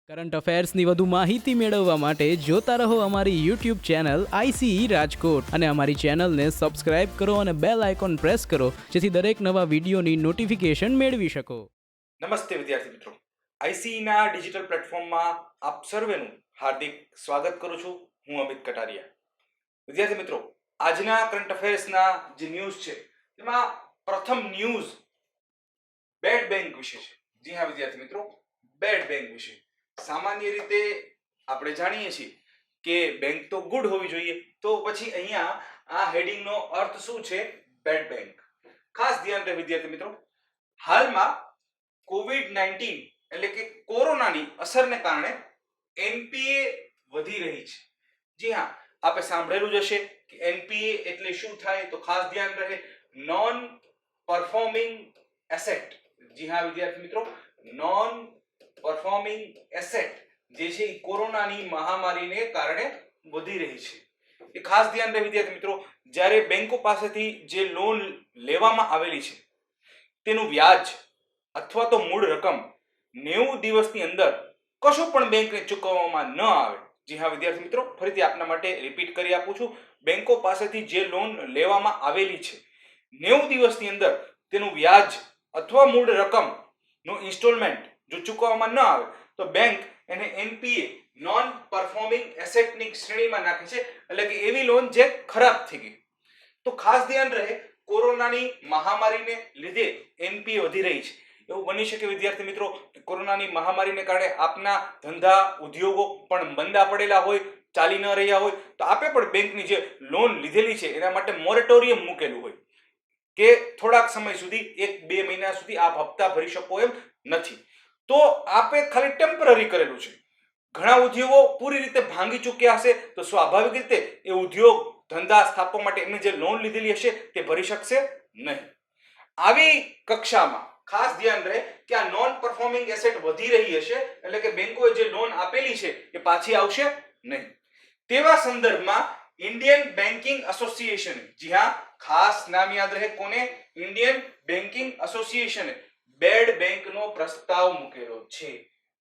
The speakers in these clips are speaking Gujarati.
કરંટ અફેર્સની વધુ માહિતી મેળવવા માટે જોતા રહો અમારી યુટ્યુબ ચેનલ આઈસીઈ રાજકોટ અને અમારી ચેનલને સબસ્ક્રાઇબ કરો અને બેલ આઇકોન પ્રેસ કરો જેથી દરેક નવા વિડીયોની નોટિફિકેશન મેળવી શકો. નમસ્તે વિદ્યાર્થી મિત્રો, આઈસીઈના ડિજિટલ પ્લેટફોર્મમાં આપ સર્વેનું હાર્દિક સ્વાગત કરું છું. હું અમિત કટારિયા. વિદ્યાર્થી મિત્રો, આજના કરંટ અફેર્સના જે ન્યૂઝ છે તેમાં પ્રથમ ન્યૂઝ બેડ બેંક વિશે છે. જી હા વિદ્યાર્થી મિત્રો, બેડ બેંક વિશે. સામાન્ય રીતે આપણે જાણીએ છીએ કે બેંક તો ગુડ હોવી જોઈએ, તો પછી અહીંયા આ હેડિંગનો અર્થ શું છે? Bad bank. ખાસ ધ્યાન રહે વિદ્યાર્થી મિત્રો, હાલમાં કોવિડ-19 એટલે કે કોરોનાની અસરને કારણે એનપીએ વધી રહી છે. જી હા, આપે સાંભળેલું જ હશે કે એનપીએ એટલે શું થાય, તો ખાસ ધ્યાન રહે, નોન પરફોર્મિંગ એસેટ. જી હા વિદ્યાર્થી મિત્રો, નોન પરફોર્મિંગ એસેટ જે છે એ કોરોનાની મહામારીને કારણે વધી રહી છે. એ ખાસ ધ્યાન રહે વિદ્યાર્થી મિત્રો, જ્યારે બેંકો પાસેથી જે લોન લેવામાં આવેલી છે તેનું વ્યાજ અથવા તો મૂળ રકમ 90 દિવસની અંદર કશું પણ બેંકને ચૂકવવામાં ન આવે. જી હા વિદ્યાર્થી મિત્રો, ફરીથી આપના માટે રિપીટ કરી આપું છું, બેંકો પાસેથી જે લોન લેવામાં આવેલી છે 90 દિવસની અંદર તેનું વ્યાજ અથવા મૂળ રકમ નું ઇન્સ્ટોલમેન્ટ જો ચૂકવવામાં ન આવે તો બેંક એને એનપીએ નોન પરફોર્મિંગ એસેટની શ્રેણીમાં નાખે છે, એટલે કે એવી લોન જે ખરાબ થઈ ગઈ. તો ખાસ ધ્યાન રહે, કોરોનાની મહામારીને લીધે એનપીએ વધી રહી છે. એવું બની શકે વિદ્યાર્થી મિત્રો, કોરોનાની મહામારીને કારણે આપના ધંધા ઉદ્યોગો પણ મંદા પડેલા હોય, ચાલી ન રહ્યા હોય, તો આપે પણ બેંકની જે લોન લીધેલી છે એના માટે મોરેટોરિયમ મૂકેલું હોય કે થોડાક સમય સુધી, 1-2 મહિના સુધી આપ હપ્તા ભરી શકો એમ નથી, તો આપે ખાલી ટેમ્પરરી કરેલું છે. ઘણા ઉદ્યોગો પૂરી રીતે ભાંગી ચૂક્યા હશે, તો સ્વાભાવિક રીતે એ ઉદ્યોગ ધંધા સ્થાપવા માટે એમને જે લોન લીધેલી હશે તે ભરી શકશે નહીં. આવી કક્ષામાં ખાસ ધ્યાન રહે કે આ નોન પરફોર્મિંગ એસેટ વધી રહી હશે, એટલે કે બેંકોએ જે લોન આપેલી છે એ પાછી આવશે નહીં. તેવા સંદર્ભમાં ઇન્ડિયન બેન્કિંગ એસોસિએશન, જી હા ખાસ નામ યાદ રહે, કોને? ઇન્ડિયન બેન્કિંગ એસોસિએશને બેડ બેંકનો પ્રસ્તાવ મૂકેલો છે.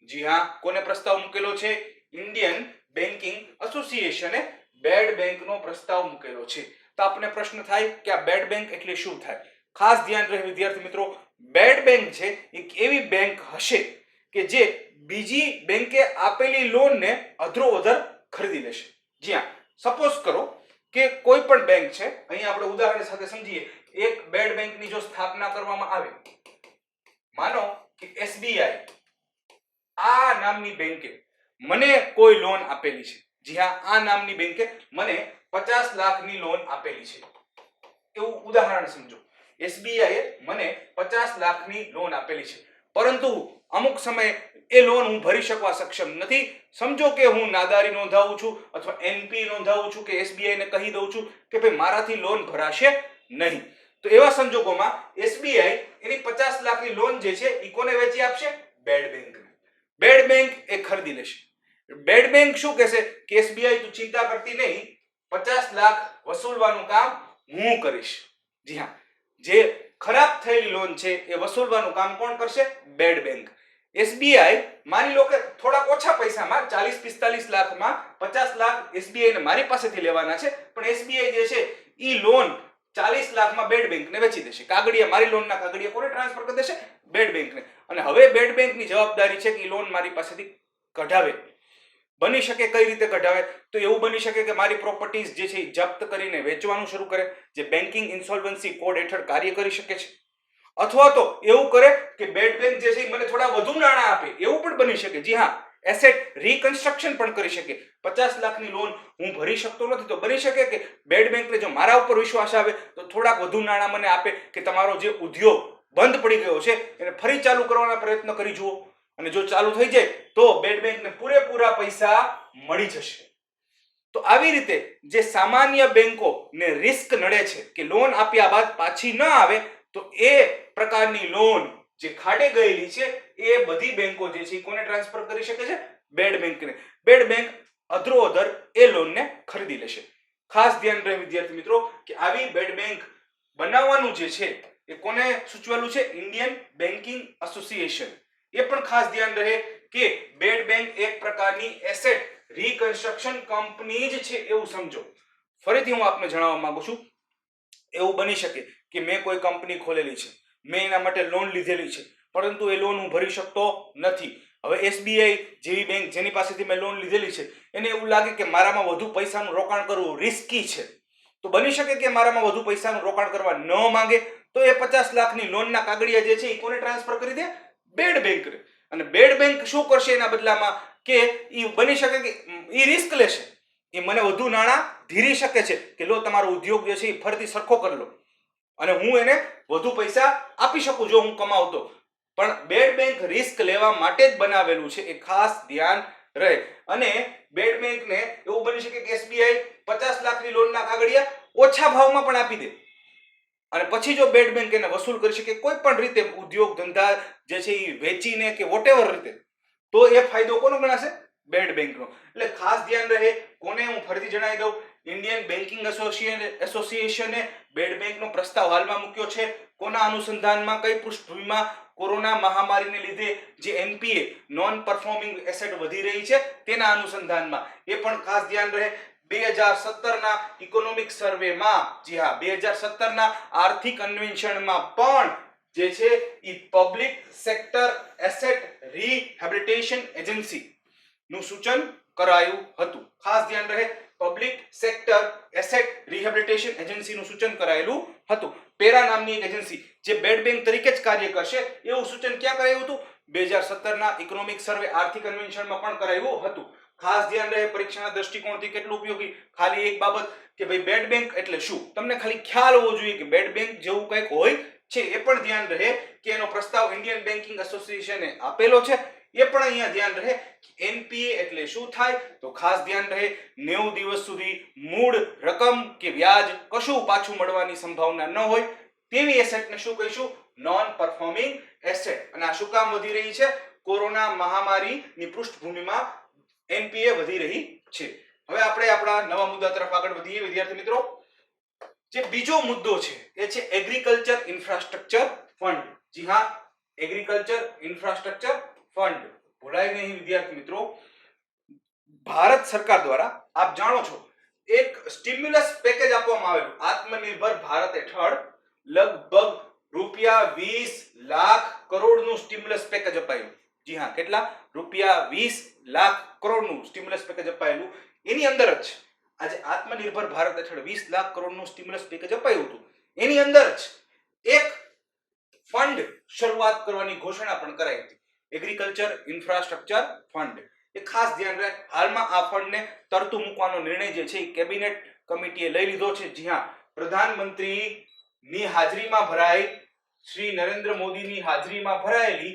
જી હા, કોને પ્રસ્તાવ મૂકેલો છે? ઇન્ડિયન બેન્કિંગ એસોસિએશને બેડ બેંકનો પ્રસ્તાવ મૂકેલો છે. તો આપને પ્રશ્ન થાય કે આ બેડ બેંક એટલે શું થાય? ખાસ ધ્યાન રહે વિદ્યાર્થી મિત્રો, બેડ બેંક છે એક એવી બેંક હશે કે જે બીજી બેંકે આપેલી લોનને અધરોઅધર ખરીદી લેશે. જી હા, સપોઝ કરો કે કોઈ પણ બેંક છે, અહીં આપણે ઉદાહરણ સાથે સમજીએ, એક બેડ બેંકની જો સ્થાપના કરવામાં આવે, માનો કે એસબીઆઈ આ નામની બેંકે મને કોઈ લોન આપેલી છે. જી હા, આ નામની બેંકે મને 50 લાખની લોન આપેલી છે, એવું ઉદાહરણ સમજો. એસબીઆઈ મને 50 લાખની લોન આપેલી છે, પરંતુ અમુક સમયે એ લોન હું ભરી શકવા સક્ષમ નથી. સમજો કે હું નાદારી નોંધાવું છું અથવા એનપી નોંધાવું છું કે એસબીઆઈ ને કહી દઉં છું કે ભાઈ મારાથી લોન ભરાશે નહીં. તો એવા સંજોગોમાં એસબીઆઈ એની 50 લાખની લોન જે છે એ કોને વેચી આપશે? બેડ બેંકને. બેડ બેંક એ ખરીદી લેશે. બેડ બેંક શું કહેશે કે એસબીઆઈ તું ચિંતા કરતી નહીં, 50 લાખ વસૂલવાનું કામ હું કરીશ. જી હા, જે ખરાબ થયેલી લોન છે એ વસૂલવાનું કામ કોણ કરશે? Bed bank. એસબીઆઈ માની લો કે થોડા ઓછા પૈસામાં 40-45 લાખમાં 50 લાખ એસબીઆઈ ને મારી પાસેથી લેવાના છે, પણ એસબીઆઈ જે છે ઈ લોન 40 લાખમાં બેડ બેંકને વેચી દેશે. કાગળિયા, મારી લોનના કાગળિયા કોને ટ્રાન્સફર કરી દેશે? બેડ બેંકને. અને હવે બેડ બેંકની જવાબદારી છે કે ઈ લોન મારી પાસેથી કઢાવે. બની શકે કઈ રીતે કઢાવે? તો એવું બની શકે કે મારી પ્રોપર્ટીઝ જે છે જપ્ત કરીને વેચવાનું શરૂ કરે, જે બેન્કિંગ ઇન્સોલ્વન્સી કોડ હેઠળ કાર્ય કરી શકે છે. અથવા તો એવું કરે કે બેડ બેંક જે છે મને થોડા વધુ નાણાં આપે, એવું પણ બની શકે. જી હા, એસેટ રીકન્સ્ટ્રક્શન પણ કરી શકે. 50 લાખની લોન હું ભરી શકતો નથી, તો બની શકે કે બેડ બેંકને જો મારા ઉપર વિશ્વાસ આવે તો થોડાક વધુ નાણાં મને આપે કે તમારો જે ઉદ્યોગ બંધ પડી ગયો છે એને ફરી ચાલુ કરવાના પ્રયત્ન કરી જુઓ, અને જો ચાલુ થઈ જાય તો બેડ બેંકને પૂરેપૂરા પૈસા મળી જશે. તો આવી રીતે જે સામાન્ય બેંકોને રિસ્ક નડે છે કે લોન આપ્યા બાદ પાછી ન આવે, તો એ પ્રકારની લોન જે ખાડે ગયેલી છે એ બધી બેંકો જે છે કોને ટ્રાન્સફર કરી શકે છે? બેડ બેંકને. બેડ બેંક અધરોઅધર એ લોનને ખરીદી લેશે. ખાસ ધ્યાન રહે વિદ્યાર્થી મિત્રો કે આવી બેડ બેંક બનાવવાનું જે છે એ કોને સૂચવેલું છે? Indian banking association. એ પણ ખાસ ધ્યાન રહે કે બેડ બેંક એક પ્રકારની એસેટ રિકન્સ્ટ્રક્શન કંપની જ છે એવું સમજો. ફરીથી હું આપને જણાવવા માંગુ છું, એવું બની શકે કે મેં કોઈ કંપની ખોલેલી છે, મેં એના માટે લોન લીધેલી છે, પરંતુ એ લોન હું ભરી શકતો નથી. હવે એસબીઆઈ જેવી બેંક જેની પાસેથી મેં લોન લીધેલી છે એને એવું લાગે કે મારામાં વધુ પૈસાનું રોકાણ કરવું રિસ્કી છે, તો બની શકે કે મારામાં વધુ પૈસાનું રોકાણ કરવા ન માંગે, તો એ 50 લાખની લોનના કાગળિયા જે છે એ કોને ટ્રાન્સફર કરી દે? બેડ બેંકને. અને બેડ બેંક શું કરશે એના બદલામાં કે એ બની શકે કે એ રિસ્ક લેશે, એ મને વધુ નાણાં ધીરી શકે છે કે લો તમારો ઉદ્યોગ જે છે એ ફરીથી સરખો કરી લો અને હું એને વધુ પૈસા આપી શકું જો હું કમાવતો. પણ બેડ બેંક રિસ્ક લેવા માટે જ બનાવેલું છે, એ ખાસ ધ્યાન રહે. અને બેડ બેંકને એવું બની શકે કે એસબીઆઈ 50 લાખની લોનના કાગળિયા ઓછા ભાવમાં પણ આપી દે અને પછી જો બેડ બેંક એને વસૂલ કરી શકે કોઈ પણ રીતે ઉદ્યોગ ધંધા જે છે એ વેચીને કે વોટેવર રીતે, તો એ ફાયદો કોનો ગણાશે? બેડ બેંકનો. એટલે ખાસ ધ્યાન રહે. કોને હું ફરીથી જણાવી દઉં, ઇન્ડિયન બેન્કિંગ એસોસિએશને બેડ બેંકનો પ્રસ્તાવ હાલમાં મૂક્યો છે. કોના અનુસંધાનમાં, કઈ પૃષ્ઠભૂમિમાં? કોરોના મહામારીને લીધે જે એનપીએ નોન પરફોર્મિંગ એસેટ વધી રહી છે તેના અનુસંધાનમાં. એ પણ ખાસ ધ્યાન રહે. 2017ના ઇકોનોમિક સર્વેમાં, જી હા 2017ના આર્થિક અન્વેષણમાં પણ જે છે એ public sector asset rehabilitation agency નું સૂચન કરાયું હતું. ખાસ ધ્યાન રહે, public sector asset rehabilitation agency નું સૂચન કરાયેલું હતું. પેરા નામની એક એજન્સી જે બેડ બેંક તરીકે જ કાર્ય કરશે એવું સૂચન ક્યાં કરાયું હતું? 2017ના ઇકોનોમિક સર્વે આર્થિક અન્વેષણમાં પણ કરાયું હતું. ખાસ ધ્યાન રહે, પરીક્ષાના દ્રષ્ટિકોણથી કેટલું ઉપયોગી. ખાલી એક બાબત કે ભાઈ બેડ બેંક એટલે શું, તમને ખાલી ખ્યાલ હોવો જોઈએ કે બેડ બેંક જેવું કંઈક હોય છે. એ પણ ધ્યાન રહે કે એનો પ્રસ્તાવ ઇન્ડિયન બેન્કિંગ એસોસિએશને આપેલો છે. એ પણ અહીંયા ધ્યાન રહે. એનપીએ એટલે શું થાય? તો ખાસ ધ્યાન રહે 90 દિવસ સુધી મૂળ રકમ કે વ્યાજ કશું પાછું મળવાની સંભાવના ન હોય તેવી એસેટને શું કહીશું? Non performing asset. અને આ શું કામ વધી રહી છે? કોરોના મહામારીની પૃષ્ઠભૂમિમાં એનપીએ વધી રહી છે. હવે આપણે આપણા નવા મુદ્દા તરફ આગળ વધીએ વિદ્યાર્થી મિત્રો. જે બીજો મુદ્દો છે એ છે એગ્રીકલ્ચર ઇન્ફ્રાસ્ટ્રક્ચર ફંડ. જી હા, એગ્રીકલ્ચર ઇન્ફ્રાસ્ટ્રક્ચર ફંડ. ભૂલાય નહીં વિદ્યાર્થી મિત્રો, ભારત સરકાર દ્વારા આપ જાણો છો એક સ્ટિમ્યુલસ પેકેજ આપવામાં આવેલું આત્મનિર્ભર ભારત હેઠળ. લગભગ રૂપિયા 20 લાખ કરોડનું સ્ટિમ્યુલસ પેકેજ અપાયું. જી હા, કેટલા? રૂપિયા 20 લાખ કરોડનું સ્ટિમ્યુલસ પેકેજ અપાયેલું. એની અંદર જ આજે આત્મનિર્ભર ભારત હેઠળ 20 લાખ કરોડનું સ્ટિમ્યુલસ પેકેજ અપાયું હતું. એની અંદર જ એક ફંડ શરૂઆત કરવાની ઘોષણા પણ કરાઈ હતી, એગ્રીકલ્ચર ઇન્ફ્રાસ્ટ્રક્ચર ફંડ. એ ખાસ ધ્યાન રહે. હાલમાં આ ફંડને તરતું મૂકવાનો નિર્ણય જે છે એ કેબિનેટ કમિટીએ લઈ લીધો છે. જી હા, પ્રધાનમંત્રી ની હાજરીમાં ભરાઈ, શ્રી નરેન્દ્ર મોદીની હાજરીમાં ભરાયેલી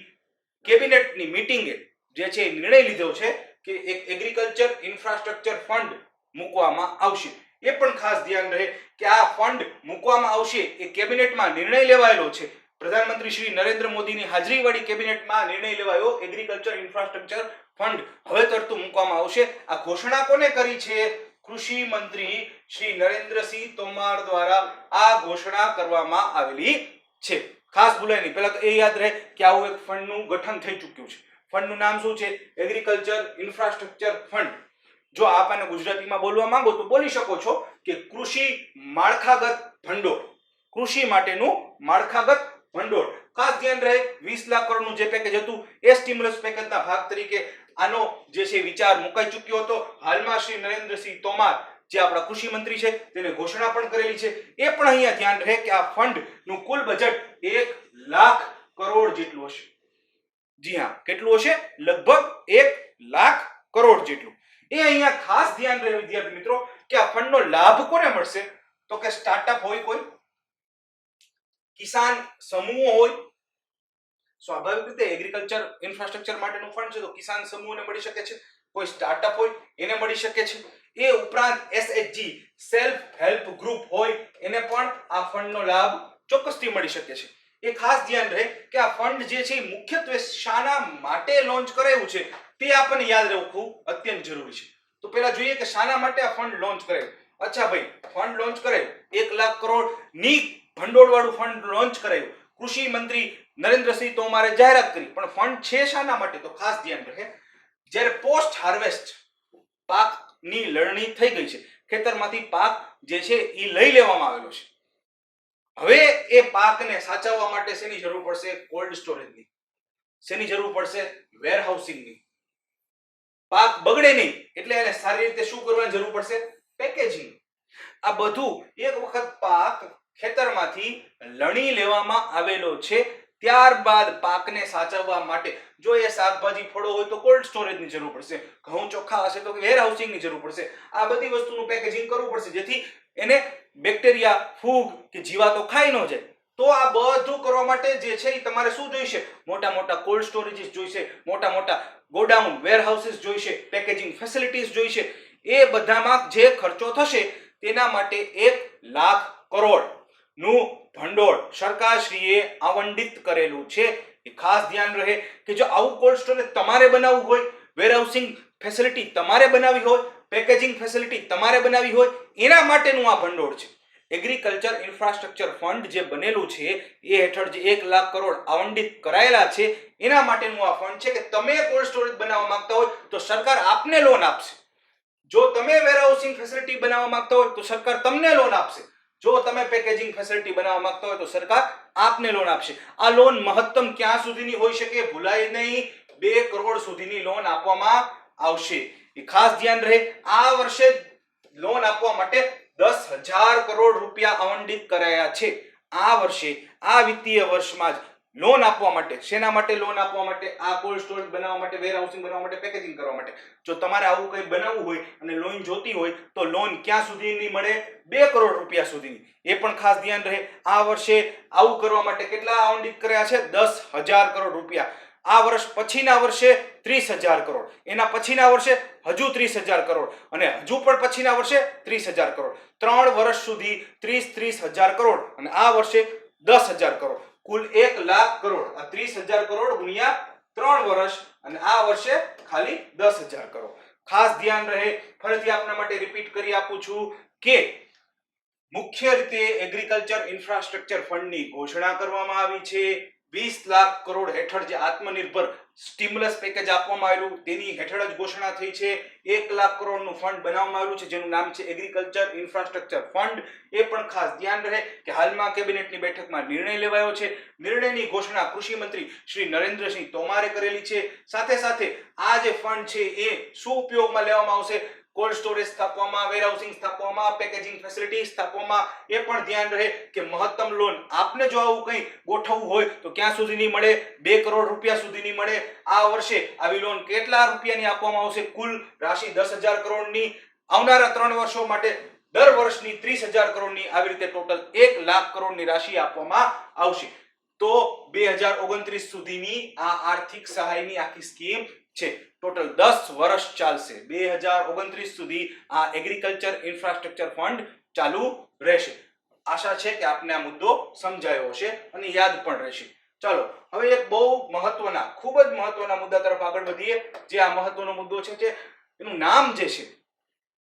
કેબિનેટની મીટિંગે જે છે નિર્ણય લીધો છે કે એક એગ્રીકલ્ચર ઇન્ફ્રાસ્ટ્રક્ચર ફંડ મૂકવામાં આવશે. એ પણ ખાસ ધ્યાન રહે કે આ ફંડ મૂકવામાં આવશે એ કેબિનેટમાં નિર્ણય લેવાયેલો છે. પ્રધાનમંત્રી શ્રી નરેન્દ્ર મોદીની હાજરીવાળી કેબિનેટમાં નિર્ણય લેવાયો એગ્રીકલ્ચર ઇન્ફ્રાસ્ટ્રક્ચર ફંડ હવે તરતું મૂકવામાં આવશે. આ ઘોષણા કોને કરી છે? કૃષિ મંત્રી શ્રી નરેન્દ્રસિંહ તોમર દ્વારા આ ઘોષણા કરવામાં આવેલી છે. ખાસ ભૂલાય નહીં, પહેલા તો એ યાદ રહે કે આવું એક ફંડનું ગઠન થઈ ચૂક્યું છે. ફંડનું નામ શું છે? Agriculture infrastructure fund. જો આપ આને ગુજરાતીમાં બોલવા માંગો તો બોલી શકો છો કે કૃષિ માળખાગત ભંડોળ. કૃષિ માટેનું માળખાગત ભંડોળ. ખાસ ધ્યાન રહે 20 લાખ કરોડનું જે પેકેજ હતું એ સ્ટિમ્યુલસ પેકેજના ભાગ તરીકે આનો જે છે વિચાર મુકાઈ ચૂક્યો હતો. હાલમાં શ્રી નરેન્દ્રસિંહ તોમર જે આપણા કૃષિ મંત્રી છે તેને ઘોષણા પણ કરેલી છે. એ પણ અહીંયા ધ્યાન રહે કે આ ફંડનું કુલ બજેટ 1 લાખ કરોડ જેટલું હશે. જી હા, કેટલું હશે? લગભગ 1 લાખ કરોડ જેટલું. એ અહીંયા ખાસ ધ્યાન રહે વિદ્યાર્થી મિત્રો કે આ ફંડનો લાભ કોને મળશે? તો કે સ્ટાર્ટઅપ હોય, કોઈ કિસાન સમૂહ હોય. સ્વાભાવિક રીતે એગ્રીકલ્ચર ઇન્ફ્રાસ્ટ્રક્ચર માટેનું ફંડ છે તો કિસાન સમૂહને મળી શકે છે, કોઈ સ્ટાર્ટઅપ હોય એને મળી શકે છે. એ ઉપરાંત એસએચજી સેલ્ફ હેલ્પ ગ્રુપ હોય એને પણ આ ફંડનો લાભ ચોક્કસથી મળી શકે છે. એ ખાસ ધ્યાન રહે કે આ ફંડ જે છે મુખ્યત્વે શાના માટે લોન્ચ કરાયું છે તે આપણને યાદ રહેવું ખૂબ અત્યંત જરૂરી છે. તો પહેલા જોઈએ કે શાના માટે આ ફંડ લોન્ચ કરાયું. અચ્છા ભાઈ, ફંડ લોન્ચ કરાયું 1 લાખ કરોડ ની ભંડોળ વાળું ફંડ લોન્ચ કરાયું કૃષિ મંત્રી નરેન્દ્રસિંહ તોમારે જાહેરાત કરી, પણ ફંડ છે શાના માટે? તો ખાસ ધ્યાન રહે, જ્યારે પોસ્ટ હાર્વેસ્ટ પાકની લણણી થઈ ગઈ છે, ખેતરમાંથી પાક જે છે એ લઈ લેવામાં આવેલો છે, હવે એ પાકને સાચવવા માટે શેની જરૂર પડશે? કોલ્ડ સ્ટોરેજની. શેની જરૂર પડશે? વેરહાઉસિંગની. પાક બગડે નહીં એટલે એને સારી રીતે શું કરવાની જરૂર પડશે? પેકેજિંગ. આ બધું એક વખત પાક ખેતરમાંથી લણી લેવામાં આવેલો છે, ત્યારબાદ પાકને સાચવવા માટે જો એ શાકભાજી ફળો હોય તો કોલ્ડ સ્ટોરેજની જરૂર પડશે, ઘઉં ચોખા હશે તો વેરહાઉસિંગની જરૂર પડશે. આ બધી વસ્તુનું પેકેજિંગ કરવું પડશે જેથી એને બેક્ટેરિયા, ફૂગ કે જીવાતો ખાઈ ન જાય. તો આ બધું કરવા માટે જે છે એ તમારે શું જોઈશે? મોટા મોટા કોલ્ડ સ્ટોરેજીસ જોઈશે, મોટા મોટા ગોડાઉન, વેરહાઉસીસ જોઈશે, પેકેજિંગ ફેસિલિટીઝ જોઈશે. એ બધામાં જે ખર્ચો થશે તેના માટે 1 લાખ કરોડ નું ભંડોળ સરકારશ્રીએ આવંટિત કરેલું છે. એ ખાસ ધ્યાન રહે કે જો આવું કોલ્ડ સ્ટોરેજ તમારે બનાવવું હોય, વેરહાઉસિંગ ફેસિલિટી તમારે બનાવી હોય, પેકેજિંગ ફેસિલિટી તમારે બનાવી હોય, એના માટેનું આ ભંડોળ છે. એગ્રીકલ્ચર ઇન્ફ્રાસ્ટ્રક્ચર ફંડ જે બનેલું છે એ હેઠળ જે 1 લાખ કરોડ આવંટિત કરાયેલા છે એના માટેનું આ ફંડ છે કે તમે કોલ્ડ સ્ટોરેજ બનાવવા માંગતા હોય તો સરકાર આપને લોન આપશે. જો તમે વેરહાઉસિંગ ફેસિલિટી બનાવવા માંગતા હોય તો સરકાર તમને લોન આપશે. જો તમે પેકેજિંગ ફેસિલિટી બનાવવા માંગતા હોય તો સરકાર આપને લોન આપશે. આ લોન મહત્તમ ક્યાં સુધીની હોઈ શકે? ભૂલાય નહીં, 2 કરોડ સુધીની લોન આપવામાં આવશે. એ ખાસ ધ્યાન રહે. આ વર્ષે લોન આપવા માટે 10,000 કરોડ રૂપિયા આવંટિત કરાયા છે. આ વર્ષે, આ વિત્તીય વર્ષમાં જ લોન આપવા માટે. શેના માટે લોન આપવા માટે? આ કોલ્ડ સ્ટોરેજ બનાવવા માટે, વેરહાઉસિંગ બનાવવા માટે, પેકેજિંગ કરવા માટે. જો તમારે આવું કંઈ બનાવવું હોય અને લોન જોતી હોય તો લોન ક્યાં સુધીની મળે? 2 કરોડ રૂપિયા સુધીની. એ પણ ખાસ ધ્યાન રહે. આ વર્ષે આવું કરવા માટે કેટલા આવંટિત કર્યા છે? 10,000 કરોડ રૂપિયા. આ વર્ષ પછીના વર્ષે 30,000 કરોડ, એના પછીના વર્ષે હજુ 30,000 કરોડ અને હજુ પણ પછીના વર્ષે 30,000 કરોડ. 3 વર્ષ સુધી 30,000 કરોડ અને આ વર્ષે 10,000 કરોડ. કુલ 1 લાખ કરોડ. આ 30,000 કરોડ ગુણ્યા 3 વર્ષ અને આ વર્ષે ખાલી 10,000 કરોડ. ખાસ ધ્યાન રહે. ફરીથી આપના માટે રિપીટ કરી આપું છું કે મુખ્ય રીતે એગ્રીકલ્ચર ઇન્ફ્રાસ્ટ્રક્ચર ફંડની ઘોષણા કરવામાં આવી છે. 20 લાખ કરોડ હેઠળ જે આત્મનિર્ભર સ્ટિમ્યુલસ પેકેજ આપવામાં આવેલું તેની હેઠળ જ ઘોષણા થઈ છે. 1 લાખ કરોડનું ફંડ બનાવવામાં આવેલું છે જેનું નામ છે એગ્રીકલ્ચર ઇન્ફ્રાસ્ટ્રક્ચર ફંડ. એ પણ ખાસ ધ્યાન રહે કે હાલમાં કેબિનેટની બેઠકમાં નિર્ણય લેવાયો છે. નિર્ણયની ઘોષણા કૃષિ મંત્રી શ્રી નરેન્દ્રસિંહ તોમારે કરેલી છે. સાથે સાથે આ જે ફંડ છે એ શું ઉપયોગમાં લેવામાં આવશે? કોલ્ડ સ્ટોરેજ સ્થાપવામાં, વેરહાઉસિંગ સ્થાપવામાં, પેકેજિંગ ફેસિલિટી સ્થાપવામાં. એ પણ ધ્યાન રહે કે મહત્તમ લોન આપને જો આવું કંઈ ગોઠવવું હોય તો ક્યાં સુધીની મળે? 2 કરોડ રૂપિયા સુધીની મળે. આ વર્ષે આવી લોન કેટલા રૂપિયાની આપવામાં આવશે? કુલ રાશિ 10,000 કરોડની. આવનારા 3 વર્ષો માટે દર વર્ષની 30,000 કરોડની, આવી રીતે ટોટલ 1 લાખ કરોડની રાશિ આપવામાં આવશે. તો 2029 સુધીની આ આર્થિક સહાયની આખી સ્કીમ છે. ટોટલ 10 વર્ષ ચાલશે. 2029 સુધી આ એગ્રીકલ્ચર ઇન્ફ્રાસ્ટ્રક્ચર ફંડ ચાલુ રહેશે. આશા છે કે આપને આ મુદ્દો સમજાયો હશે અને યાદ પણ રહેશે. ચાલો હવે એક બહુ મહત્વના, ખૂબ જ મહત્વના મુદ્દા તરફ આગળ વધીએ. જે આ મહત્વનો મુદ્દો છે જે એનું નામ જે છે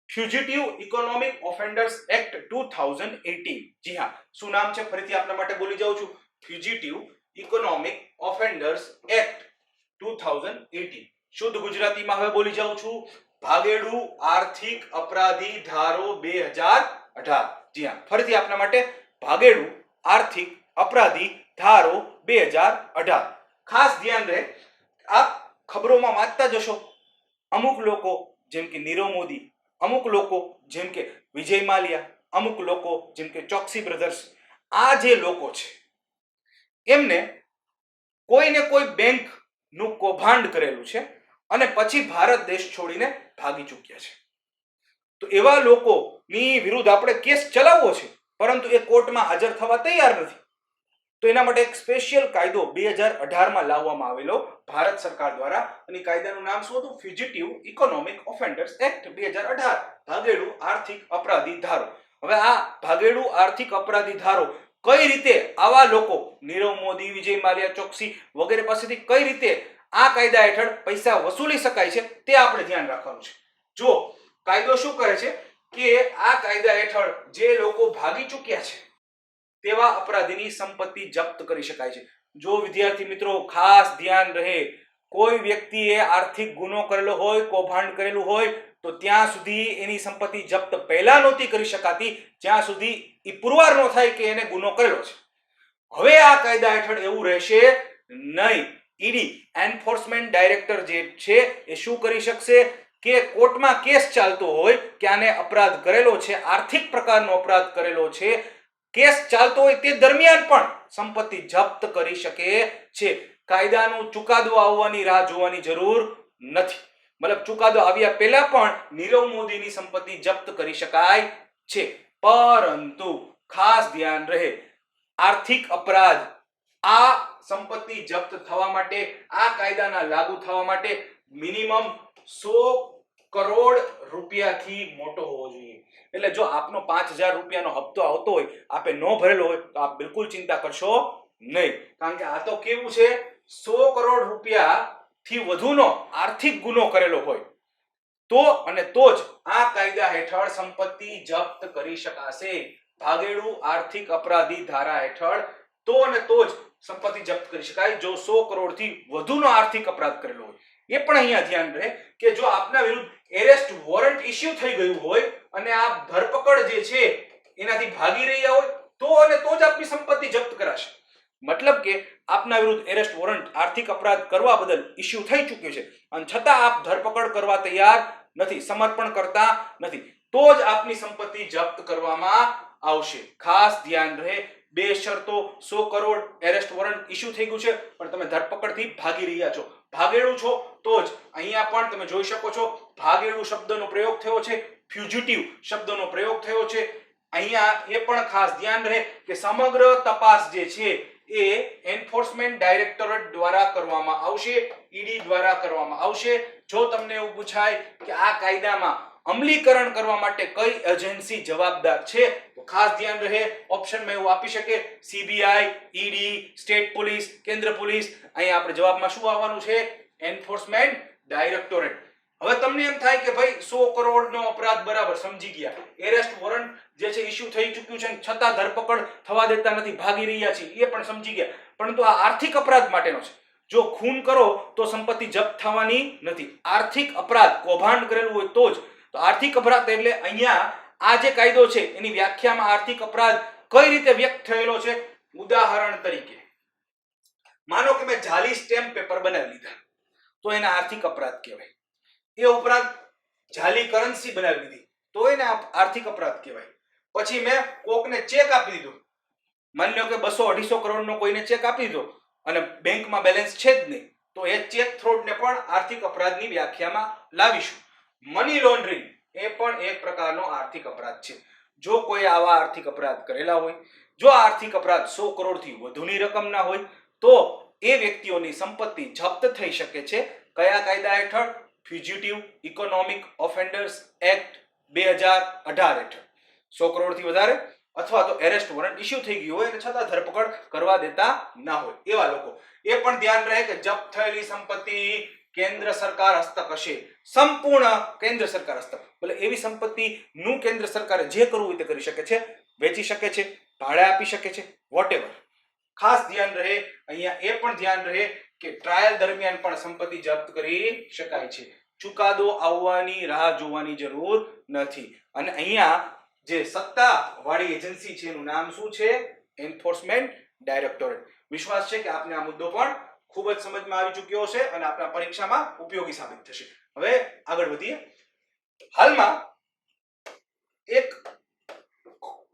ફ્યુજિટિવ ઇકોનોમિક ઓફેન્ડર્સ એક્ટ 2018. જી હા, શું નામ છે? ફરીથી આપના માટે બોલી જાઉં છું. ફ્યુજિટિવ ઇકોનોમિક ઓફેન્ડર્સ એક્ટ 2018. શુદ્ધ ગુજરાતીમાં હવે બોલી જાઉં છું. ભાગેડુ આર્થિક અપરાધી ધારો 2018. જી હા, ફરીથી આપના માટે ભાગેડુ આર્થિક અપરાધી ધારો 2018. ખાસ ધ્યાન રહે. આપ ખબરોમાં વાંચતા જશો. અમુક લોકો જેમ કે નીરવ મોદી, અમુક લોકો જેમ કે વિજય માલ્યા, અમુક લોકો જેમ કે ચોકસી બ્રધર્સ, આ જે લોકો છે એમને કોઈને કોઈ બેંક નું કૌભાંડ કરેલું છે અને પછી ભારત દેશ છોડીને ભાગી ચૂક્યા છે. તો એવા લોકોની વિરુદ્ધ આપણે કેસ ચલાવવો છે પરંતુ એ કોર્ટમાં હાજર થવા તૈયાર નથી. તો એના માટે એક સ્પેશિયલ કાયદો 2018માં લાવવામાં આવેલો ભારત સરકાર દ્વારા. અને કાયદાનું નામ શું હતું? ફ્યુજિટિવ ઇકોનોમિક ઓફેન્ડર્સ એક્ટ 2018. ભાગેડુ આર્થિક અપરાધી ધારો. હવે આ ભાગેડુ આર્થિક અપરાધી ધારો કઈ રીતે આવા લોકો નીરવ મોદી, વિજય માલ્યા, ચોકસી વગેરે પાસેથી કઈ રીતે આ કાયદા હેઠળ પૈસા વસૂલી શકાય છે તે આપણે ધ્યાન રાખવાનું છે. જો કાયદો શું કહે છે કે આ કાયદા હેઠળ જે લોકો ભાગી ચૂક્યા છે તેવા અપરાધીની સંપત્તિ જપ્ત કરી શકાય છે. જો વિદ્યાર્થી મિત્રો ખાસ ધ્યાન રહે, કોઈ વ્યક્તિએ આર્થિક ગુનો કરેલો હોય, કૌભાંડ કરેલું હોય, તો ત્યાં સુધી એની સંપત્તિ જપ્ત પહેલા નહોતી કરી શકાતી જ્યાં સુધી એ પુરવાર ન થાય કે એને ગુનો કરેલો છે. હવે આ કાયદા હેઠળ એવું રહેશે નહીં. ઈડી એન્ફોર્સમેન્ટ ડાયરેક્ટર જે છે એ શું કરી શકશે કે કોર્ટમાં કેસ ચાલતો હોય કે આને અપરાધ કરેલો છે, આર્થિક પ્રકારનો અપરાધ કરેલો છે, કેસ ચાલતો હોય તે દરમિયાન પણ સંપત્તિ જપ્ત કરી શકે છે. કાયદાનું ચુકાદો આવવાની રાહ જોવાની જરૂર નથી. મતલબ ચુકાદો આવ્યા પહેલા પણ નીરવ મોદીની સંપત્તિ જપ્ત કરી શકાય છે. પરંતુ ખાસ ધ્યાન રહે, આર્થિક અપરાધ આ સંપત્તિ જપ્ત થવા માટે, આ કાયદાના લાગુ થવા માટે મિનિમમ 100 કરોડ રૂપિયાથી મોટો હોવો જોઈએ. એટલે જો આપનો 5000 રૂપિયાનો હપ્તો આવતો હોય, આપે ન ભરેલો હોય, તો આપ બિલકુલ ચિંતા કરશો નહીં. કારણ કે આ તો કેવું છે, 100 કરોડ રૂપિયા થી વધુનો આર્થિક ગુનો કરેલો હોય તો જ આ કાયદા હેઠળ સંપત્તિ જપ્ત કરી શકાશે. ભાગેડુ આર્થિક અપરાધી ધારા હેઠળ તો જ સંપત્તિ જપ્ત કરી શકાય જો 100 કરોડથી વધુનો આર્થિક અપરાધ કરેલો હોય. એ પણ અહીંયા ધ્યાન રહે કે જો આપના વિરુદ્ધ એરેસ્ટ વોરંટ ઇસ્યુ થઈ ગયું હોય અને આપ ધરપકડ જે છે એનાથી ભાગી રહ્યા હોય તો જ આપની સંપત્તિ જપ્ત કરાશે. મતલબ કે આપના વિરુદ્ધ એરેસ્ટ વોરંટ આર્થિક અપરાધ કરવા બદલ ઇસ્યુ થઈ ચૂક્યું છે અને છતાં આપ ધરપકડ કરવા તૈયાર નથી, સમર્પણ કરતા નથી, તો જ આપની સંપત્તિ જપ્ત કરવામાં આવશે. ખાસ ધ્યાન રહે, બે શરતો. 100 કરોડ એરેસ્ટ વોરંટ ઇસ્યુ થઈ ગયું છે પણ તમે ધરપકડથી ભાગી રહ્યા છો, ભાગેડુ છો તો જ. અહીંયા પણ તમે જોઈ શકો છો ભાગેડુ શબ્દનો પ્રયોગ થયો છે, ફ્યુજિટિવ શબ્દનો પ્રયોગ થયો છે. અહીંયા એ પણ ખાસ ધ્યાન રહે કે સમગ્ર તપાસ જે છે એ એન્ફોર્સમેન્ટ ડાયરેક્ટોરેટ દ્વારા કરવામાં આવશે, ઈડી દ્વારા કરવામાં આવશે. જો તમને એવું પૂછાય કે આ કાયદામાં અમલીકરણ કરવા માટે કઈ એજન્સી જવાબદાર છે, તો ખાસ ધ્યાન રહે, ઓપ્શનમાં એવું આપી શકે સીબીઆઈ, ઈડી, સ્ટેટ પોલીસ, કેન્દ્ર પોલીસ. અહીંયા આપણે જવાબમાં શું આવવાનું છે? Enforcement directorate. હવે તમને એમ થાય કે ભાઈ 100 કરોડનો અપરાધ બરાબર સમજી ગયા, એરેસ્ટ વોરંટ જે છે ઇસ્યુ થઈ ચૂક્યું છે છતાં ધરપકડ થવા દેતા નથી, ભાગી રહ્યા છે, એ પણ સમજી ગયા. પરંતુ આ આર્થિક અપરાધ માટેનો છે. જો ખૂન કરો તો સંપત્તિ જપ્ત થવાની નથી. આર્થિક અપરાધ, કૌભાંડ કરેલું હોય તો જ. તો આર્થિક અપરાધ એટલે અહીંયા આ જે કાયદો છે એની વ્યાખ્યામાં આર્થિક અપરાધ કઈ રીતે વ્યક્ત થયેલો છે. ઉદાહરણ તરીકે માનો કે મેં જાલી સ્ટેમ્પ પેપર બનાવી લીધા તો એને આર્થિક અપરાધ કહેવાય. એ ઉપરાંત જાલી કરન્સી બનાવી લીધી તો એને આર્થિક અપરાધ કહેવાય. પછી મેં કોકને ચેક આપી દીધો, માની લો કે 200-250 કરોડનો કોઈને ચેક આપી દીધો અને બેંકમાં બેલેન્સ છે જ નહીં, તો એ ચેક ફ્રોડને પણ આર્થિક અપરાધની વ્યાખ્યામાં લાવીશું. મની લોન્ડરિંગ એ પણ એક પ્રકારનો આર્થિક અપરાધ છે. જો કોઈ આવા આર્થિક અપરાધ કરેલા હોય, જો આર્થિક અપરાધ 100 કરોડથી વધુની રકમના હોય, તો એ વ્યક્તિઓની સંપત્તિ જપ્ત થઈ શકે છે. કયા કાયદા હેઠળ? ફ્યુજિટિવ ઇકોનોમિક ઓફેન્ડર્સ એક્ટ 2018 હેઠળ. 100 કરોડથી વધારે અથવા તો એરેસ્ટ વોરંટ ઇસ્યુ થઈ ગયું હોય અને છતાં ધરપકડ કરવા દેતા ના હોય એવા લોકો. એ પણ ધ્યાન રહે કે જપ્ત થયેલી સંપત્તિ કેન્દ્ર સરકાર હસ્તક હશે, સંપૂર્ણ કેન્દ્ર સરકાર હસ્તક. એટલે એવી સંપત્તિ નું કેન્દ્ર સરકારે જે કરવું હોય તે કરી શકે છે, વેચી શકે છે, ભાડે આપી શકે છે, વોટેવર. ખાસ ધ્યાન રહે, અહીંયા એ પણ ધ્યાન રહે કે ટ્રાયલ દરમિયાન પણ સંપત્તિ જપ્ત કરી શકાય છે. ચુકાદો આવવાની રાહ જોવાની જરૂર નથી. અને અહીંયા જે સત્તાવાળી એજન્સી છે એનું નામ શું છે? Enforcement directorate. વિશ્વાસ છે કે આપને આ મુદ્દો પણ ખૂબ જ સમજમાં આવી ચૂક્યો હશે અને આપના પરીક્ષામાં ઉપયોગી સાબિત થશે. હવે આગળ વધીએ. હાલમાં એક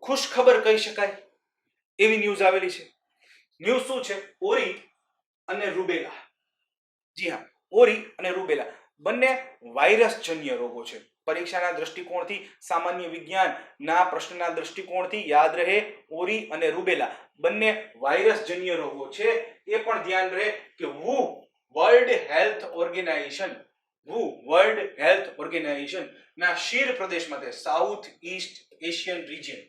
ખુશ ખબર કહી શકાય એવી ન્યૂઝ આવેલી છે. ન્યૂઝ શું છે? ઓરી અને રૂબેલા. જી હા, ઓરી અને રૂબેલા બંને વાયરસજન્ય રોગો છે. પરીક્ષાના દૃષ્ટિકોણથી, સામાન્ય વિજ્ઞાનના પ્રશ્નના દૃષ્ટિકોણથી યાદ રહે, ઓરી અને રૂબેલા બંને વાયરસજન્ય રોગો છે. એ પણ ધ્યાન રહે કે વર્લ્ડ હેલ્થ ઓર્ગેનાઇઝેશન ના શીર પ્રદેશમાં, સાઉથ ઈસ્ટ એશિયન રિજિયન,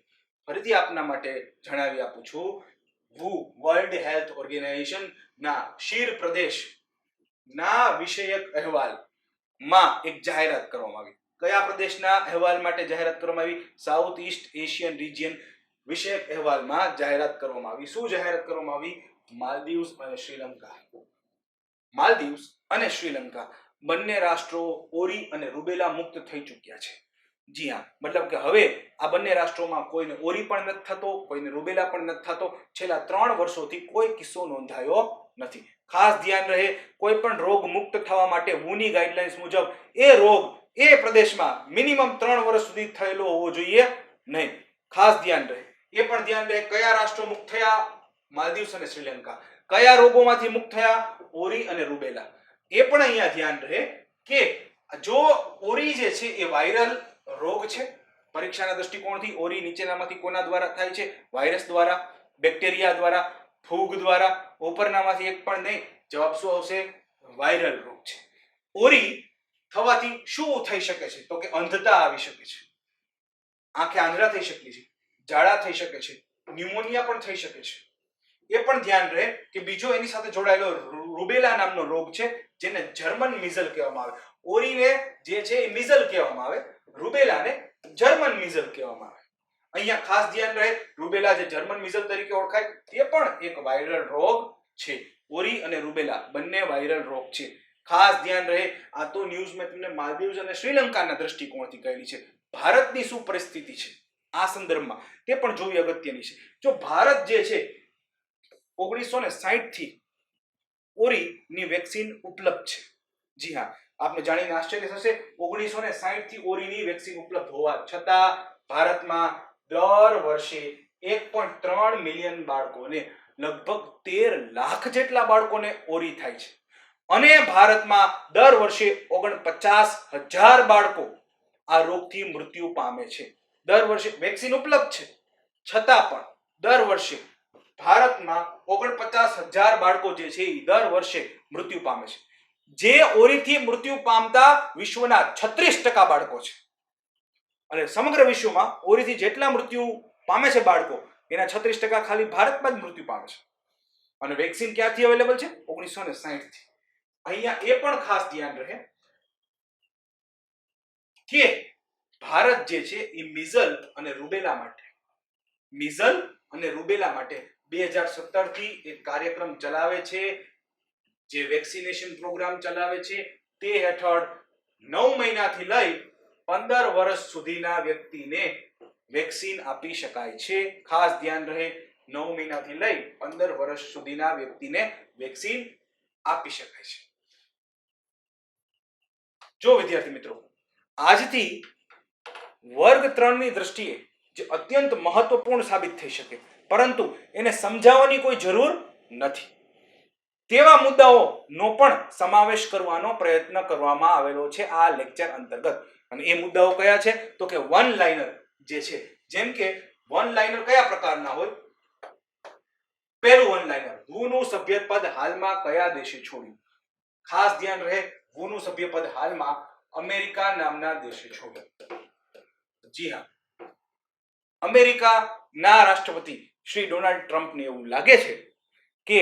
ફરીથી આપના માટે જણાવી આપું છું, વર્લ્ડ હેલ્થ ઓર્ગેનાઇઝેશન ના શીર પ્રદેશ ના વિષયક અહેવાલમાં એક જાહેરાત કરવામાં આવી. કયા પ્રદેશના અહેવાલ માટે જાહેરાત કરવામાં આવી? સાઉથ ઈસ્ટ એશિયન રિજિયન વિષયક અહેવાલમાં જાહેરાત કરવામાં આવી. શું જાહેરાત કરવામાં આવી? માલદીવ્સ અને શ્રીલંકા. માલદીવ્સ અને શ્રીલંકા બંને રાષ્ટ્રો ઓરી અને રૂબેલા મુક્ત થઈ ચૂક્યા છે. જી હા, મતલબ કે હવે આ બંને રાષ્ટ્રોમાં કોઈને ઓરી પણ નથી થતો, કોઈને રૂબેલા પણ નથી થતો. છેલ્લા 3 વર્ષોથી કોઈ કિસ્સો નોંધાયો નથી. ખાસ ધ્યાન રહે, કોઈ પણ રોગ મુક્ત થવા માટે વુની ગાઈડલાઇન્સ મુજબ એ રોગ એ પ્રદેશમાં મિનિમમ 3 વર્ષ સુધી થયેલો હોવો જોઈએ નહીં. ખાસ ધ્યાન રહે. એ પણ ધ્યાન રહે કયા રાષ્ટ્રો મુક્ત થયા? માલદીવ્સ અને શ્રીલંકા. કયા રોગોમાંથી મુક્ત થયા? ઓરી અને રૂબેલા. એ પણ અહીંયા ધ્યાન રહે કે જો ઓરી જે છે એ વાયરલ રોગ છે. પરીક્ષાના દૃષ્ટિકોણથી ઓરી નીચેનામાંથી કોના દ્વારા થાય છે? વાયરસ દ્વારા, બેક્ટેરિયા દ્વારા, ફૂગ દ્વારા. ઉપરનામાંથી એક પણ નહીં. જવાબ શું આવશે? વાયરલ રોગ છે. ઓરી થવાથી શું થઈ શકે છે? તો કે અંધતા આવી શકે છે, આંખે આંધળા થઈ શકે છે, ઝાડા થઈ શકે છે, ન્યુમોનિયા પણ થઈ શકે છે. એ પણ ધ્યાન રહે કે બીજો એની સાથે જોડાયેલો રૂબેલા નામનો રોગ છે, જેને જર્મન મિઝલ કહેવામાં આવે. ઓરીને જે છે એ મિઝલ કહેવામાં આવે, રૂબેલાને જર્મન મિઝલ કહેવામાં આવે. અહીંયા ખાસ ધ્યાન રહે, રૂબેલા જે જર્મન મિઝલ તરીકે ઓળખાય તે પણ એક વાયરલ રોગ છે. ઓરી અને રૂબેલા બંને વાયરલ રોગ છે. ખાસ ધ્યાન રહે. આ તો ન્યૂઝ મેં તમને માલદીવ્સ અને શ્રીલંકાના દૃષ્ટિકોણથી કહેલી છે. ભારતની શું પરિસ્થિતિ છે આ સંદર્ભમાં તે પણ જોવી અગત્યની છે. જો ભારત જે છે 1960 થી ઓરીની વેક્સિન ઉપલબ્ધ છે. જી હા, આપને જાણીને આશ્ચર્ય થશે, 1960 થી ઓરીની વેક્સિન ઉપલબ્ધ હોવા છતાં ભારતમાં દર વર્ષે 1.3 મિલિયન બાળકોને, લગભગ 13 લાખ જેટલા બાળકોને ઓરી થાય છે. અને ભારતમાં દર વર્ષે 49,000 બાળકો આ રોગથી મૃત્યુ પામે છે. દર વર્ષે વેક્સિન ઉપલબ્ધ છે છતાં પણ દર વર્ષે ભારતમાં 49,000 બાળકો જે છે એ દર વર્ષે મૃત્યુ પામે છે. જે ઓરીથી મૃત્યુ પામતા વિશ્વના 36% બાળકો છે. અને સમગ્ર વિશ્વમાં ઓરીથી જેટલા મૃત્યુ પામે છે બાળકો, એના 36% ખાલી ભારતમાં જ મૃત્યુ પામે છે. અને વેક્સિન ક્યાંથી અવેલેબલ છે? 1960 થી. અહીંયા એ પણ ખાસ ધ્યાન રહે કે ભારત જે છે એ મિઝલ અને રૂબેલા માટે 2017 થી એક કાર્યક્રમ ચલાવે છે, જે વેક્સિનેશન પ્રોગ્રામ ચલાવે છે. તે હેઠળ 9 મહિનાથી લઈ 15 વર્ષ સુધીના વ્યક્તિને વેક્સિન આપી શકાય છે. ખાસ ધ્યાન રહે, 9 મહિનાથી લઈ 15 વર્ષ સુધીના વ્યક્તિને વેક્સિન આપી શકાય છે. જો વિદ્યાર્થી મિત્રો, આજથી વર્ગ 3 ની દ્રષ્ટિએ જે અત્યંત મહત્વપૂર્ણ સાબિત થઈ શકે, પરંતુ એને સમજાવવાની કોઈ જરૂર નથી, તેવા મુદ્દાઓનો પણ સમાવેશ કરવાનો પ્રયત્ન કરવામાં આવેલો છે આ લેક્ચર અંતર્ગત. અને એ મુદ્દાઓ કયા છે? તો કે વન લાઇનર જે છે. જેમ કે વન લાઇનર કયા પ્રકારના હોય? પહેલું વન લાઇનર, વુનું સભ્યપદ હાલમાં કયા દેશે છોડ્યું? ખાસ ધ્યાન રહે, વુનું સભ્યપદ હાલમાં અમેરિકા નામના દેશે છોડ્યું. જી હા, અમેરિકાના રાષ્ટ્રપતિ શ્રી ડોનાલ્ડ ટ્રમ્પને એવું લાગે છે કે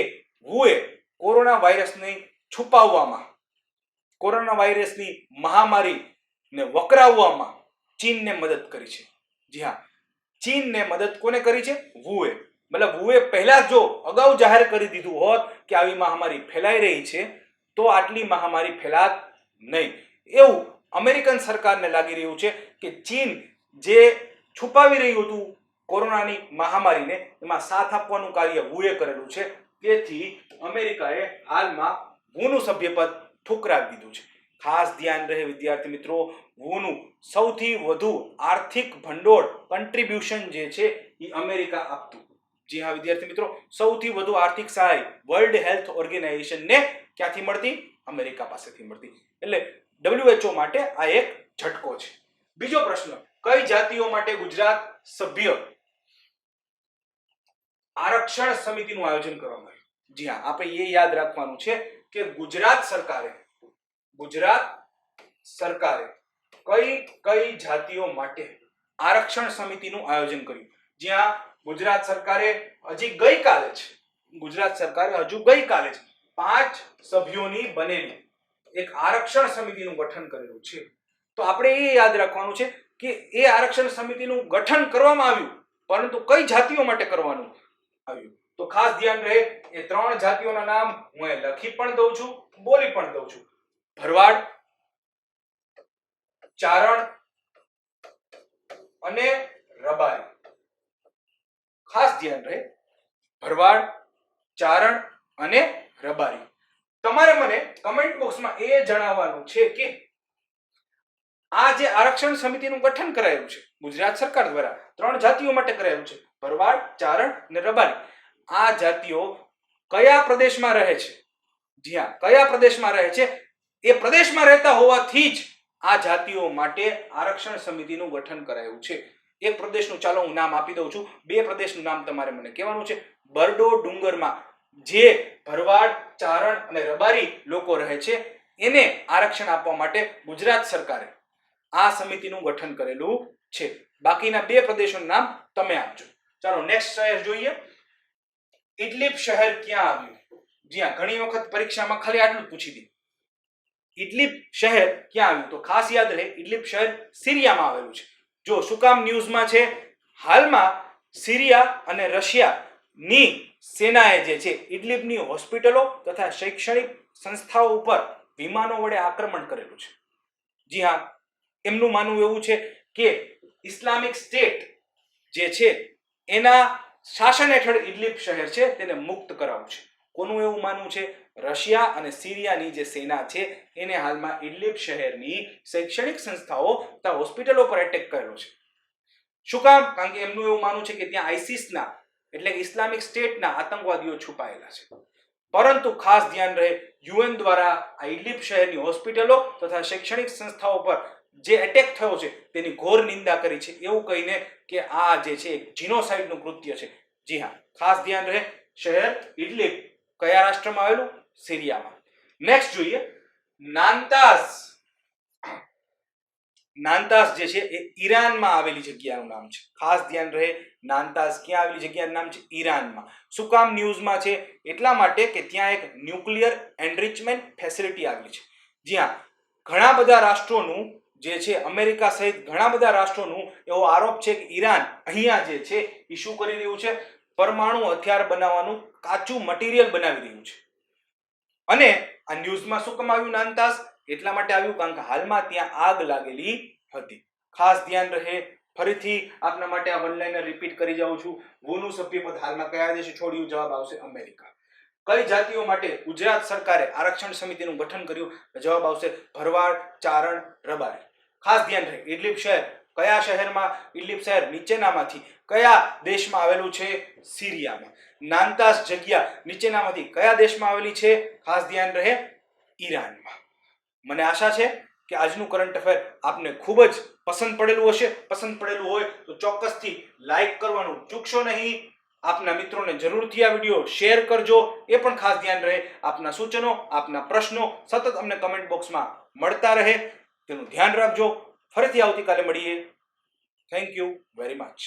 વુએ કોરોના વાયરસને છુપાવવામાં, કોરોના વાયરસની મહામારીને વકરાવવામાં ચીનને મદદ કરી છે. જી હા, ચીનને મદદ કોને કરી છે? વુએ. મતલબ વુએ પહેલા જો અગાઉ જાહેર કરી દીધું હોત કે આવી મહામારી ફેલાઈ રહી છે તો આટલી મહામારી ફેલાત નહીં. એવું અમેરિકન સરકારને લાગી રહ્યું છે કે ચીન જે છુપાવી રહ્યું હતું કોરોનાની મહામારીને, એમાં સાથ આપવાનું કાર્ય વુએ કરેલું છે. તેથી અમેરિકાએ હાલમાં વુનું સભ્યપદ ઠુકરાવી દીધું છે. ખાસ ધ્યાન રહે વિદ્યાર્થી મિત્રો, વુનું સૌથી વધુ આર્થિક ભંડોળ કન્ટ્રીબ્યુશન જે છે એ અમેરિકા આપતું. જી હા વિદ્યાર્થી મિત્રો, સૌથી વધુ આર્થિક સહાય વર્લ્ડ હેલ્થ ઓર્ગેનાઇઝેશનને ક્યાંથી મળતી? અમેરિકા પાસેથી મળતી. એટલે WHO માટે આ એક ઝટકો છે. બીજો પ્રશ્ન, કઈ જાતિઓ માટે ગુજરાત સભ્ય આરક્ષણ સમિતિનું આયોજન કરવામાં આવ્યું? જી હા, આપણે એ યાદ રાખવાનું છે કે ગુજરાત સરકારે કઈ જાતિઓ માટે આરક્ષણ સમિતિનું આયોજન કર્યું? જ્યાં ગુજરાત સરકારે હજુ ગઈકાલે જ 5 સભ્યોની બનેલી એક આરક્ષણ સમિતિનું ગઠન કરેલું છે. તો આપણે એ યાદ રાખવાનું છે કે એ આરક્ષણ સમિતિનું ગઠન કરવામાં આવ્યું પરંતુ કઈ જાતિઓ માટે કરવાનું આવ્યું? તો ખાસ ધ્યાન રહે, એ 3 જાતિઓના નામ હું અહીં લખી પણ દઉં છું, બોલી પણ દઉં છું. ભરવાડ, ચારણ અને રબારી. ખાસ ધ્યાન રહે, ભરવાડ, ચારણ અને રબારી. તમારે મને કમેન્ટ બોક્સમાં એ જણાવવાનું છે કે આ જે આરક્ષણ સમિતિનું ગઠન કરાયું છે ગુજરાત સરકાર દ્વારા 3 જાતિઓ માટે કરાયું છે, ભરવાડ, ચારણ અને રબારી, આ જાતિઓ કયા પ્રદેશમાં રહે છે? જી હા, કયા પ્રદેશમાં રહે છે? એ પ્રદેશમાં રહેતા હોવાથી જ આ જાતિઓ માટે આરક્ષણ સમિતિનું ગઠન કરાયું છે. એક પ્રદેશનું ચાલો હું નામ આપી દઉં છું, 2 પ્રદેશનું નામ તમારે મને કહેવાનું છે. બરડો ડુંગરમાં જે ભરવાડ, ચારણ અને રબારી લોકો રહે છે એને આરક્ષણ આપવા માટે ગુજરાત સરકારે આ સમિતિનું ગઠન કરેલું છે. બાકીના 2 પ્રદેશોનું નામ તમે આપજો. ચાલો નેક્સ્ટ શહેર જોઈએ. ઇડલિબ શહેર ક્યાં આવ્યું? જી હા, ઘણી વખત પરીક્ષામાં ખાલી આટલું પૂછી દે. ઇડલિબ શહેર ક્યાં આવ્યું? તો ખાસ યાદ રહે, ઇડલિબ શહેર સિરિયામાં આવેલું છે. જો શું કામ ન્યૂઝમાં છે, હાલમાં સિરિયા અને રશિયાની સેનાએ જે છે ઇડલિબની હોસ્પિટલો તથા શૈક્ષણિક સંસ્થાઓ ઉપર વિમાનો વડે આક્રમણ કરેલું છે. જી હા, એમનું માનવું એવું છે કે ઇસ્લામિક સ્ટેટ જે છે એના શાસન હેઠળ ઇડલિબ શહેર છે તેને મુક્ત કરાવવું છે. કોનું એવું માનવું છે? રશિયા અને સિરિયાની જે સેના છે એને હાલમાં ઇડલિબ શહેરની શૈક્ષણિક સંસ્થાઓ તથા હોસ્પિટલો પર એટેક કરેલો છે. શું કામ? કારણ કે એમનું એવું માનવું છે કે ત્યાં આઈસિસના એટલે કે ઇસ્લામિક સ્ટેટના આતંકવાદીઓ છુપાયેલા છે. પરંતુ ખાસ ધ્યાન રહે, યુએન દ્વારા આ ઇડલિબ શહેરની હોસ્પિટલો તથા શૈક્ષણિક સંસ્થાઓ પર જે એટેક થયો છે તેની ઘોર નિંદા કરી છે, એવું કહીને કે આ જે છે જીનોસાઇડનું કૃત્ય છે. જી હા, ખાસ ધ્યાન રહે, શહેર ઇડલિબ કયા રાષ્ટ્રમાં આવેલું? સિરિયામાં. નેક્સ્ટ જોઈએ, નાંતાસ. નાંતાસ જે છે એ ઈરાનમાં આવેલી જગ્યાનું નામ છે. ખાસ ધ્યાન રહે, નાંતાસ ક્યાં આવેલી જગ્યાનું નામ છે? ઈરાનમાં. શું કામ ન્યૂઝમાં છે? એટલા માટે કે ત્યાં એક ન્યુક્લિયર એનરિચમેન્ટ ફેસિલિટી આવેલી છે. જી હા, ઘણા બધા રાષ્ટ્રોનું જે છે, અમેરિકા સહિત ઘણા બધા રાષ્ટ્રોનું એવો આરોપ છે કે ઈરાન અહીંયા જે છે એ શું કરી રહ્યું છે? પરમાણુ હથિયાર બનાવવાનું કાચું મટીરિયલ બનાવી રહ્યું છે. અને આ ન્યૂઝમાં શું કામ આવ્યું નાંતાસ? એટલા માટે આવ્યું કારણ કે હાલમાં ત્યાં આગ લાગેલી હતી. ખાસ ધ્યાન રહે, ફરીથી આપના માટે આ વન લાઇનર રિપીટ કરી જાઉં છું. વુનું સભ્યપદ હાલમાં કયા દેશે છોડ્યું? જવાબ આવશે અમેરિકા. કઈ જાતિઓ માટે ગુજરાત સરકારે આરક્ષણ સમિતિનું ગઠન કર્યું? જવાબ આવશે ભરવાડ, ચારણ, રબારી. ખાસ ધ્યાન રહે, ઇડલિબ શહેર કયા શહેરમાં? ઇડલિબ શહેર નીચેનામાંથી કયા દેશમાં આવેલું છે? સિરિયામાં. નાંતાસ જગ્યા નીચેનામાંથી કયા દેશમાં આવેલી છે? ખાસ ધ્યાન રહે, ઈરાનમાં. મને આશા છે કે આજનું કરંટ અફેર આપને ખૂબ જ પસંદ પડેલું હશે. પસંદ પડેલું હોય તો ચોક્કસથી લાઈક કરવાનું ચૂકશો નહીં. આપના મિત્રોને જરૂરથી આ વિડીયો શેર કરજો. એ પણ ખાસ ધ્યાન રહે, આપના સૂચનો, આપના પ્રશ્નો સતત અમને કમેન્ટ બોક્સમાં મળતા રહે તેનું ધ્યાન રાખજો. ફરીથી આવતીકાલે મળીએ. Thank you very much.